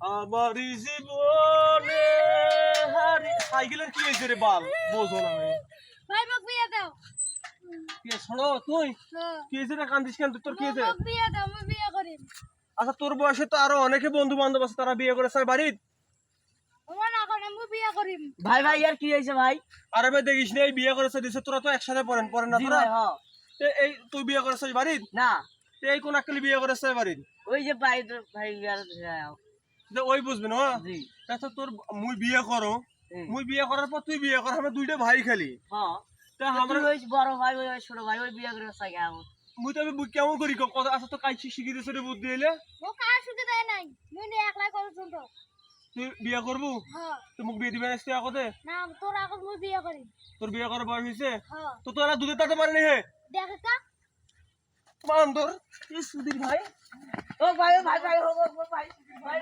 আমারই জীবনে হারি সাইকেলের কি হয়েছে রে বাল বোঝো না ভাই মোক বিয়ে দাও কি শোনো তুই কি হয়েছে রে কান্দিস কেন তোর কি হয়েছে মোক বিয়ে দাও আমি বিয়ে করিম আচ্ছা তোর বয়সে তো আরো অনেকে বন্ধু বান্ধব আছে তারা বিয়ে করেছে বাড়ির আমার না করে আমি বিয়ে করিম ভাই ভাই ইয়ার কি হয়েছে ভাই? আরে ভাই দেখিস না এই বিয়ে করেছে দিছে তোরা তো একসাথে পড়েন না জি তোরা ভাই, হ্যাঁ। এই তুই বিয়ে করেছিস বাড়ির না এই কোন আকলি বিয়ে করেছে বাড়ির ওই যে ভাই ভাই ইয়ার ওই বুঝবি না জি আচ্ছা তোর মুই বিয়ে করো হুম। মুই বিয়ে করার পর তুই বিয়ে কর আমরা দুইটা ভাই খালি হ্যাঁ তা আমরা আমরা ওই বড় ভাই ওই ছোট ভাই ওই বিয়ে করে সাইকে আমার মুই তো আমি কেমন করি কথা আচ্ছা তো কাজ শিখি দিছে রে বুদ্ধি এলে মোক কাজ শুকে দেয় নাই মুই নে একলাই করে শুনতো তুই বিয়ে করবো হ্যাঁ তুই মুখ বিয়ে দিবে না আসতে আগতে না তোর আগে মুই বিয়ে করিম তোর বিয়ে করার বয়স হয়েছে হ্যাঁ তো তোরা দুধের তাতে পারেনি হে দেখ কা মান তোর সুধীর ভাই ও ভাই ভাই ভাই ও ভাই ভাই